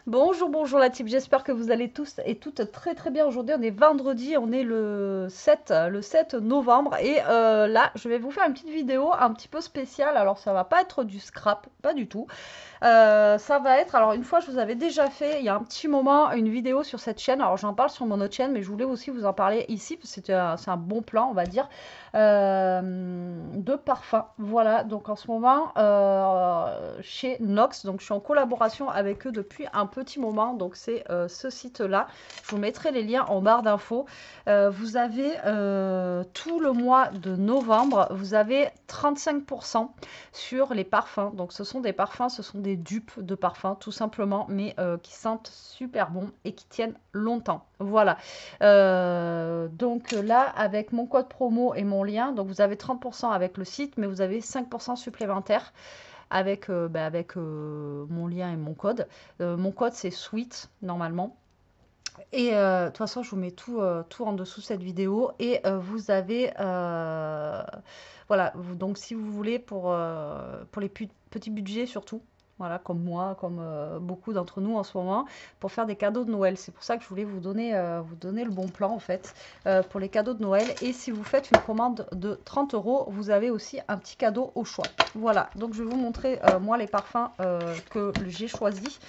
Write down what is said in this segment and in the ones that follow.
Bonjour, bonjour la team, j'espère que vous allez tous et toutes très très bien. Aujourd'hui on est vendredi, on est le 7 novembre et là je vais vous faire une petite vidéo un petit peu spéciale. Alors ça va pas être du scrap, pas du tout. Ça va être, alors une fois je vous avais déjà fait, il y a un petit moment, une vidéo sur cette chaîne. Alors j'en parle sur mon autre chaîne, mais je voulais aussi vous en parler ici, parce que c'est un bon plan, on va dire, de parfum. Voilà, donc en ce moment, chez Nox, donc je suis en collaboration avec eux depuis un petit moment, donc c'est ce site-là. Je vous mettrai les liens en barre d'infos. Vous avez tout le mois de novembre, vous avez 35% sur les parfums. Donc ce sont des parfums, ce sont des dupes de parfums tout simplement, mais qui sentent super bon et qui tiennent longtemps. Voilà. Donc là, avec mon code promo et mon lien, donc vous avez 30% avec le site, mais vous avez 5% supplémentaires avec, mon lien et mon code. Mon code c'est SWEET normalement. Et de toute façon, je vous mets tout en dessous de cette vidéo. Et vous avez, voilà, donc si vous voulez, pour les petits budgets surtout, voilà, comme moi, comme beaucoup d'entre nous en ce moment, pour faire des cadeaux de Noël. C'est pour ça que je voulais vous donner le bon plan, en fait, pour les cadeaux de Noël. Et si vous faites une commande de 30 euros, vous avez aussi un petit cadeau au choix. Voilà, donc je vais vous montrer, moi, les parfums que j'ai choisis.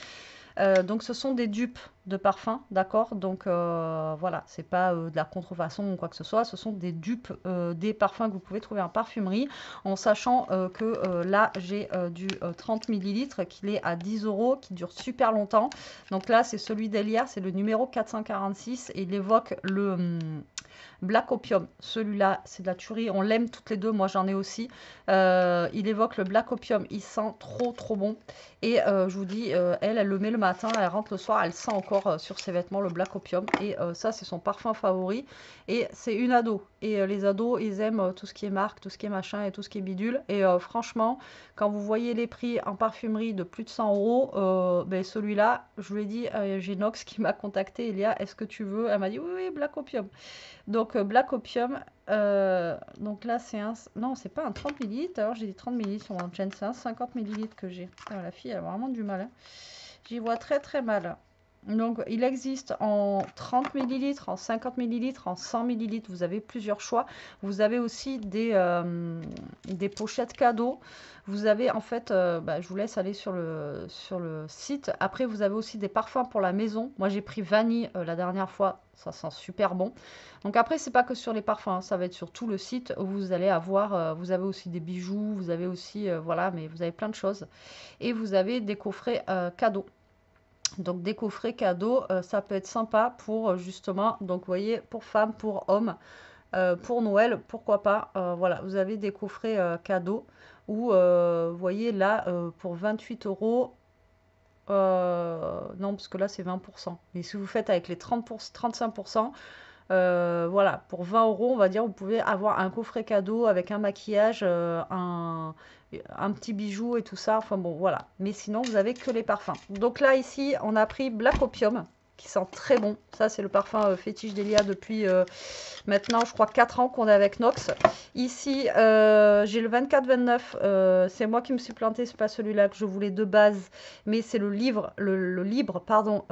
Donc ce sont des dupes de parfums, d'accord? Donc voilà, c'est pas de la contrefaçon ou quoi que ce soit, ce sont des dupes des parfums que vous pouvez trouver en parfumerie, en sachant que là j'ai du 30 millilitres qu'il est à 10 euros, qui dure super longtemps. Donc là c'est celui d'Eliar, c'est le numéro 446 et il évoque le Black Opium. Celui-là c'est de la tuerie, on l'aime toutes les deux, moi j'en ai aussi. Il évoque le Black Opium, il sent trop trop bon. Et je vous dis, elle le met le matin, elle rentre le soir, elle sent encore sur ses vêtements le Black Opium. Et ça, c'est son parfum favori. Et c'est une ado. Et les ados, ils aiment tout ce qui est marque, tout ce qui est machin et tout ce qui est bidule. Et franchement, quand vous voyez les prix en parfumerie de plus de 100 euros, ben celui-là, je lui ai dit, j'ai Nox qui m'a contacté, Elia, est-ce que tu veux? Elle m'a dit, oui, oui, Black Opium. Donc Black Opium, donc là c'est un... Non, c'est pas un 30 millilitres, alors j'ai dit 30 millilitres sur mon chaîne, c'est un 50 millilitres que j'ai. Ah, la fille elle a vraiment du mal, hein. J'y vois très très mal. Donc il existe en 30 millilitres, en 50 millilitres, en 100 millilitres, vous avez plusieurs choix. Vous avez aussi des pochettes cadeaux. Vous avez en fait, je vous laisse aller sur le site. Après vous avez aussi des parfums pour la maison. Moi j'ai pris vanille la dernière fois, ça sent super bon. Donc après c'est pas que sur les parfums, hein, ça va être sur tout le site où vous allez avoir, vous avez aussi des bijoux, vous avez aussi, voilà, mais vous avez plein de choses. Et vous avez des coffrets cadeaux. Donc des coffrets cadeaux, ça peut être sympa pour justement, donc vous voyez, pour femmes, pour hommes, pour Noël, pourquoi pas. Voilà, vous avez des coffrets cadeaux où, vous voyez là, pour 28 euros, non, parce que là c'est 20%. Mais si vous faites avec les 35%, voilà, pour 20 euros, on va dire, vous pouvez avoir un coffret cadeau avec un maquillage, un petit bijou et tout ça. Enfin bon, voilà. Mais sinon, vous avez que les parfums. Donc là, ici, on a pris Black Opium, qui sent très bon. Ça, c'est le parfum fétiche d'Elia depuis maintenant, je crois, 4 ans qu'on est avec Nox. Ici, j'ai le 24-29. C'est moi qui me suis plantée. C'est pas celui-là que je voulais de base, mais c'est le libre, pardon,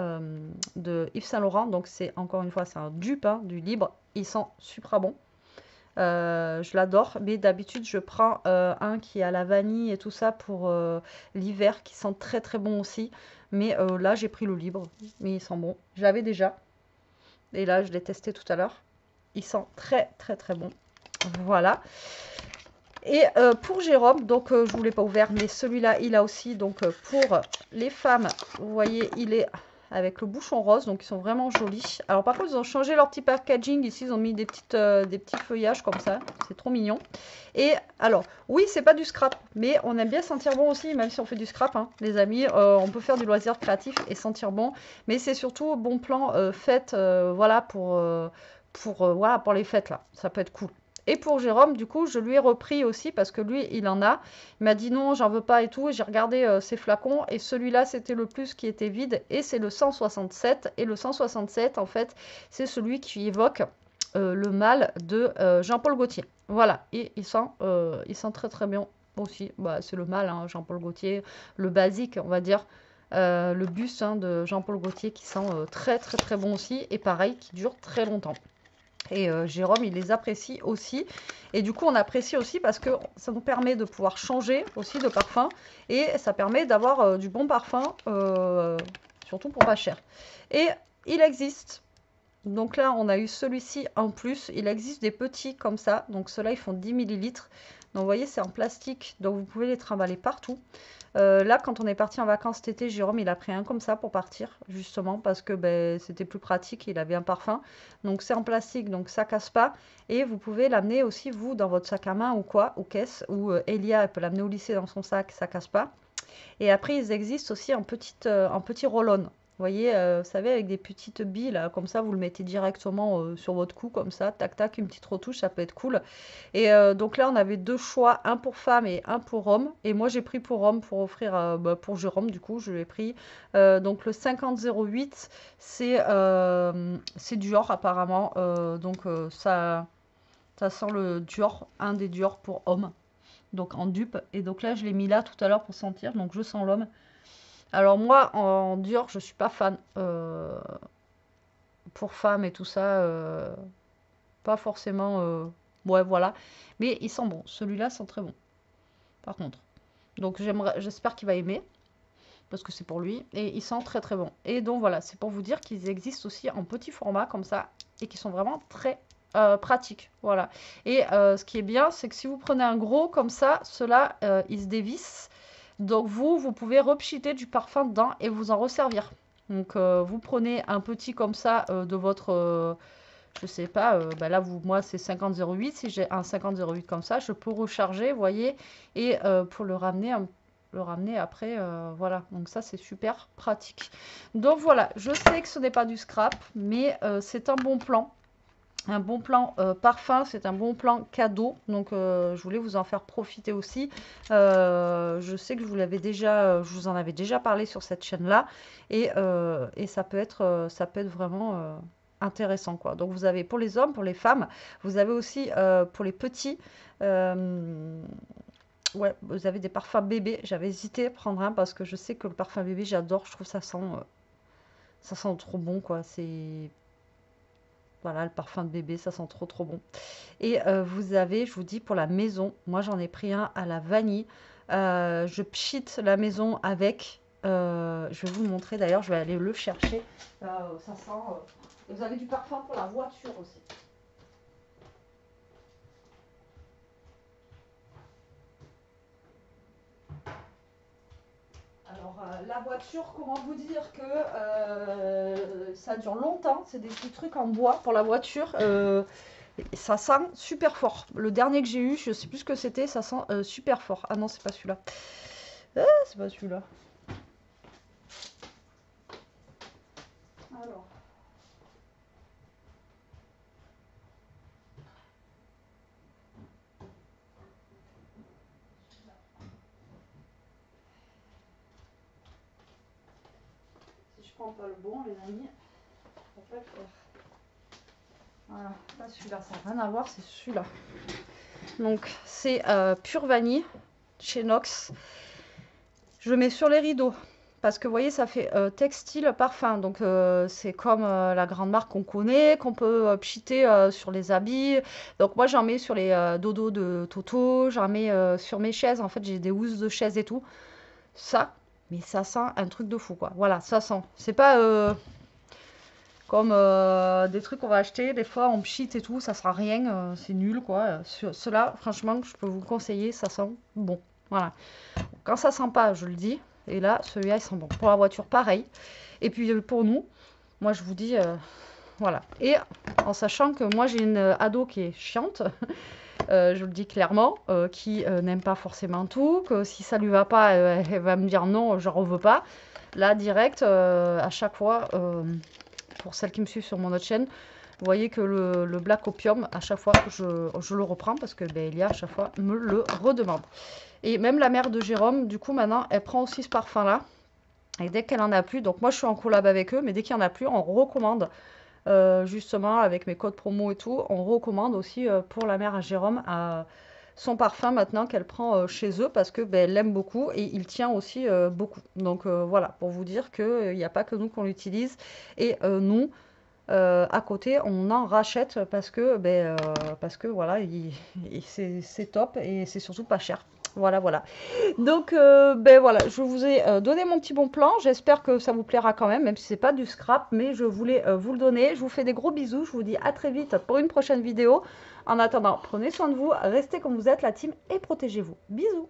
de Yves Saint Laurent. Donc c'est encore une fois, c'est un dupe hein, du libre. Il sent super bon. Je l'adore, mais d'habitude je prends un qui a la vanille et tout ça pour l'hiver, qui sent très très bon aussi. Mais là j'ai pris le libre, mais il sent bon. Je l'avais déjà, et là je l'ai testé tout à l'heure. Il sent très très très bon. Voilà. Et pour Jérôme, donc je ne vous l'ai pas ouvert, mais celui-là, il a aussi, donc pour les femmes, vous voyez, il est avec le bouchon rose, donc ils sont vraiment jolis. Alors par contre, ils ont changé leur petit packaging, ici ils ont mis des petits feuillages comme ça, c'est trop mignon. Et alors, oui, c'est pas du scrap, mais on aime bien sentir bon aussi, même si on fait du scrap, hein, les amis, on peut faire du loisir créatif et sentir bon, mais c'est surtout bon plan fête, voilà, voilà, pour les fêtes là, ça peut être cool. Et pour Jérôme, du coup, je lui ai repris aussi parce que lui, il en a. Il m'a dit non, j'en veux pas et tout. J'ai regardé ses flacons et celui-là, c'était le plus qui était vide et c'est le 167. Et le 167, en fait, c'est celui qui évoque le mal de Jean-Paul Gaultier. Voilà, et il sent très très bien aussi. Bah, c'est le mal, hein, Jean-Paul Gaultier, le basique, on va dire. Le buste hein, de Jean-Paul Gaultier qui sent très très très bon aussi. Et pareil, qui dure très longtemps. Et Jérôme, il les apprécie aussi. Et du coup, on apprécie aussi parce que ça nous permet de pouvoir changer aussi de parfum. Et ça permet d'avoir du bon parfum, surtout pour pas cher. Et il existe. Donc là, on a eu celui-ci en plus. Il existe des petits comme ça. Donc ceux-là, ils font 10 millilitres. Donc vous voyez, c'est en plastique. Donc vous pouvez les trimballer partout. Là, quand on est parti en vacances cet été, Jérôme, il a pris un comme ça pour partir, justement, parce que ben, c'était plus pratique, il avait un parfum. Donc c'est en plastique, donc ça casse pas. Et vous pouvez l'amener aussi, vous, dans votre sac à main ou quoi, ou caisse, ou Elia, elle peut l'amener au lycée dans son sac, ça casse pas. Et après, ils existent aussi en petit roll-on. Vous voyez, vous savez, avec des petites billes, là, comme ça, vous le mettez directement sur votre cou, comme ça, tac, tac, une petite retouche, ça peut être cool. Et donc là, on avait deux choix, un pour femme et un pour homme. Et moi, j'ai pris pour homme pour offrir pour Jérôme, du coup, je l'ai pris. Donc le 5008, c'est Dior, apparemment. Ça sent le Dior, un des Dior pour homme. Donc en dupe. Et donc là, je l'ai mis là tout à l'heure pour sentir. Donc je sens l'homme. Alors moi, en Dior, je suis pas fan. Pour femme et tout ça, pas forcément. Ouais, voilà. Mais il sent bon. Celui-là sent très bon. Par contre. Donc j'espère qu'il va aimer. Parce que c'est pour lui. Et il sent très très bon. Et donc voilà, c'est pour vous dire qu'ils existent aussi en petit format comme ça. Et qui sont vraiment très pratiques. Voilà. Et ce qui est bien, c'est que si vous prenez un gros comme ça, ceux-là, ils se dévissent. Donc vous pouvez repchiter du parfum dedans et vous en resservir. Donc vous prenez un petit comme ça de votre, je sais pas, bah là moi c'est 5008. Si j'ai un 5008 comme ça, je peux recharger, vous voyez, et pour le ramener après, voilà. Donc ça c'est super pratique. Donc voilà, je sais que ce n'est pas du scrap, mais c'est un bon plan. Un bon plan parfum, c'est un bon plan cadeau. Donc je voulais vous en faire profiter aussi. Je sais que je vous en avais déjà parlé sur cette chaîne-là. Et ça peut être vraiment intéressant, quoi. Donc vous avez pour les hommes, pour les femmes, vous avez aussi pour les petits. Ouais, vous avez des parfums bébés. J'avais hésité à prendre un parce que je sais que le parfum bébé, j'adore. Je trouve ça sent trop bon, quoi. C'est voilà, le parfum de bébé, ça sent trop trop bon. Et vous avez, je vous dis, pour la maison, moi j'en ai pris un à la vanille. Je pchite la maison avec. Je vais vous le montrer d'ailleurs, je vais aller le chercher. Ça sent. Vous avez du parfum pour la voiture aussi. Alors, la voiture, comment vous dire que ça dure longtemps. C'est des petits trucs en bois pour la voiture. Ça sent super fort. Le dernier que j'ai eu, je sais plus ce que c'était, ça sent super fort. Ah non, c'est pas celui-là. Ah, c'est pas celui-là. Alors. Si je prends pas le bon, les amis, ça va pas le faire. Voilà, pas celui-là, ça n'a rien à voir, c'est celui-là. Donc, c'est pure vanille chez Nox. Je le mets sur les rideaux. Parce que vous voyez, ça fait textile parfum. Donc c'est comme la grande marque qu'on connaît, qu'on peut pchiter sur les habits. Donc moi j'en mets sur les dodos de Toto, j'en mets sur mes chaises. En fait j'ai des housses de chaises et tout. Ça, mais ça sent un truc de fou quoi. Voilà, ça sent. C'est pas comme des trucs qu'on va acheter. Des fois on pchite et tout, ça sert à rien. C'est nul quoi. Cela, franchement, je peux vous le conseiller, ça sent bon. Voilà. Quand ça sent pas, je le dis. Et là, celui-là, il sent bon. Pour la voiture, pareil. Et puis pour nous, moi, je vous dis, voilà. Et en sachant que moi, j'ai une ado qui est chiante, je vous le dis clairement, qui n'aime pas forcément tout, que si ça lui va pas, elle va me dire non, je ne veux pas. Là, direct, à chaque fois, pour celles qui me suivent sur mon autre chaîne, vous voyez que le Black Opium, à chaque fois, je le reprends parce que ben, Elia, à chaque fois, me le redemande. Et même la mère de Jérôme, du coup, maintenant, elle prend aussi ce parfum-là. Et dès qu'elle en a plus, donc moi, je suis en collab avec eux, mais dès qu'il n'y en a plus, on recommande, justement, avec mes codes promo et tout, on recommande aussi pour la mère à Jérôme son parfum maintenant qu'elle prend chez eux parce que ben, elle l'aime beaucoup et il tient aussi beaucoup. Donc voilà, pour vous dire qu'il n'y a pas que nous qu'on l'utilise et nous, à côté, on en rachète parce que voilà, c'est top et c'est surtout pas cher. Voilà, voilà. Donc, ben voilà, je vous ai donné mon petit bon plan. J'espère que ça vous plaira quand même si c'est pas du scrap, mais je voulais vous le donner. Je vous fais des gros bisous. Je vous dis à très vite pour une prochaine vidéo. En attendant, prenez soin de vous, restez comme vous êtes, la team, et protégez-vous. Bisous.